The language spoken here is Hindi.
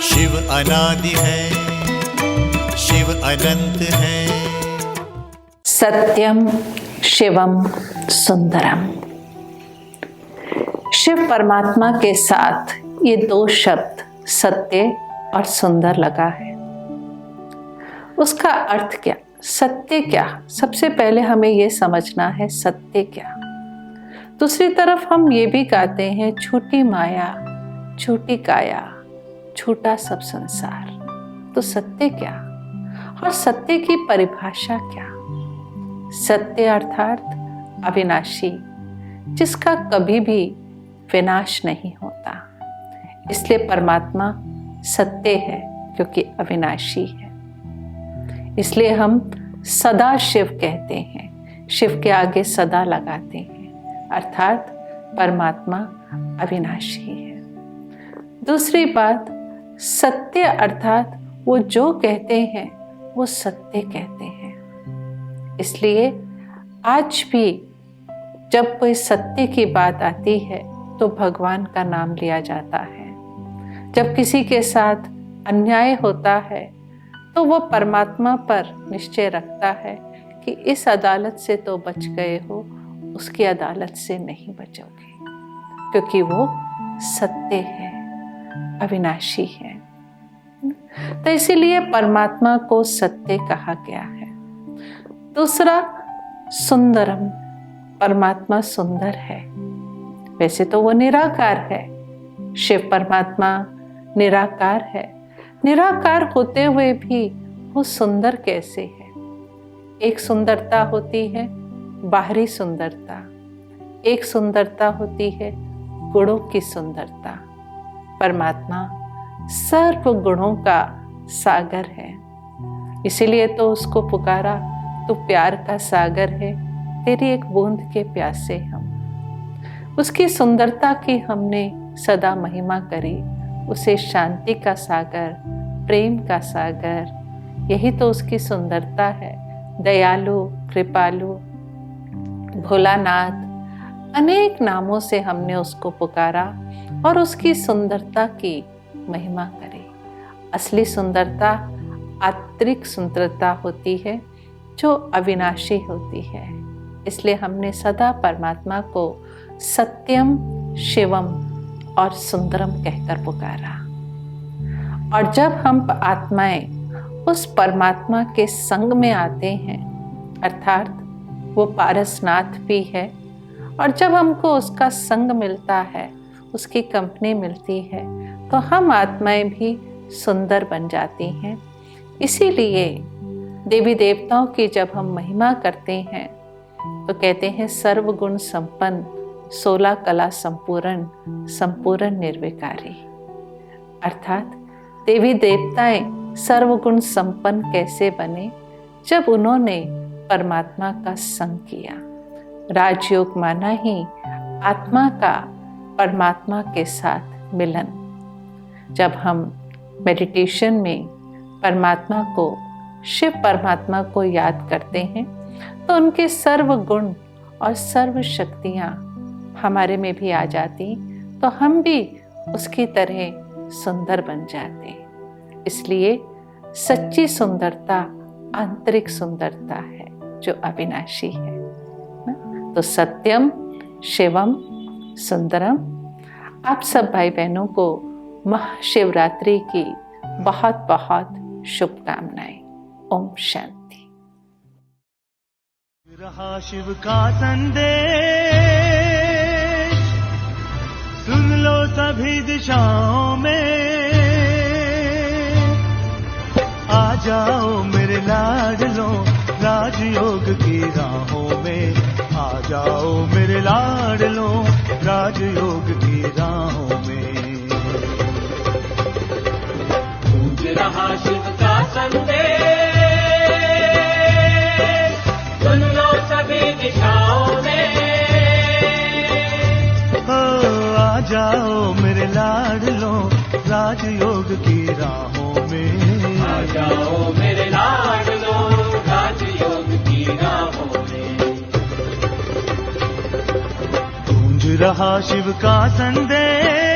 शिव अनादि है, शिव अनंत है। सत्यम शिवम सुंदरम। शिव परमात्मा के साथ ये दो शब्द सत्य और सुंदर लगा है। उसका अर्थ क्या, सत्य क्या? सबसे पहले हमें ये समझना है सत्य क्या। दूसरी तरफ हम ये भी गाते हैं, छोटी माया छोटी काया, छोटा सब संसार। तो सत्य क्या और सत्य की परिभाषा क्या? सत्य अर्थात अविनाशी, जिसका कभी भी विनाश नहीं होता। इसलिए परमात्मा सत्य है क्योंकि अविनाशी है। इसलिए हम सदा शिव कहते हैं, शिव के आगे सदा लगाते हैं, अर्थात परमात्मा अविनाशी है। दूसरी बात, सत्य अर्थात वो जो कहते हैं वो सत्य कहते हैं। इसलिए आज भी जब कोई सत्य की बात आती है तो भगवान का नाम लिया जाता है। जब किसी के साथ अन्याय होता है तो वो परमात्मा पर निश्चय रखता है कि इस अदालत से तो बच गए हो, उसकी अदालत से नहीं बचोगे, क्योंकि वो सत्य है, अविनाशी है। तो इसीलिए परमात्मा को सत्य कहा गया है। दूसरा, सुंदरम, परमात्मा सुंदर है। वैसे तो वो निराकार है, शिव परमात्मा निराकार है। निराकार होते हुए भी वो सुंदर कैसे है? एक सुंदरता होती है बाहरी सुंदरता, एक सुंदरता होती है गुणों की सुंदरता। परमात्मा सर्व गुणों का सागर है, इसीलिए तो उसको पुकारा, तू प्यार का सागर है, तेरी एक बूंद के प्यासे हम। उसकी सुंदरता की हमने सदा महिमा करी, उसे शांति का सागर, प्रेम का सागर, यही तो उसकी सुंदरता है। दयालु, कृपालु, भोलानाथ, अनेक नामों से हमने उसको पुकारा और उसकी सुंदरता की महिमा करी। असली सुंदरता आंतरिक सुंदरता होती है जो अविनाशी होती है। इसलिए हमने सदा परमात्मा को सत्यम, शिवम और सुंदरम कहकर पुकारा। और जब हम आत्माएं उस परमात्मा के संग में आते हैं, अर्थात वो पारसनाथ भी है, और जब हमको उसका संग मिलता है, उसकी कंपनी मिलती है, तो हम आत्माएं भी सुंदर बन जाती हैं। इसीलिए देवी देवताओं की जब हम महिमा करते हैं तो कहते हैं सर्वगुण संपन्न, 16 कला संपूर्ण, संपूर्ण निर्विकारी। अर्थात देवी देवताएं सर्वगुण संपन्न कैसे बने? जब उन्होंने परमात्मा का संग किया। राजयोग माना ही आत्मा का परमात्मा के साथ मिलन। जब हम मेडिटेशन में परमात्मा को, शिव परमात्मा को याद करते हैं तो उनके सर्व गुण और सर्व शक्तियाँ हमारे में भी आ जाती, तो हम भी उसकी तरह सुंदर बन जाते। इसलिए सच्ची सुंदरता आंतरिक सुंदरता है जो अविनाशी है। तो सत्यम, शिवम, सुंदरम। आप सब भाई बहनों को महाशिवरात्रि की बहुत बहुत शुभकामनाएं। ओम शांति। रहा शिव का संदेश, सुन लो सभी दिशाओं में, आ जाओ मेरे लाडलो राजयोग की राहों में, आ जाओ मेरे लाडलो राजयोग की राहों में। गूंज रहा शिव का संदेश, सुन लो सभी दिशाओं में, आ जाओ मेरे लाडलो राजयोग की राहों में, आ जाओ मेरे लाडलो राजयोग की राहों में। गूंज रहा शिव का संदेश,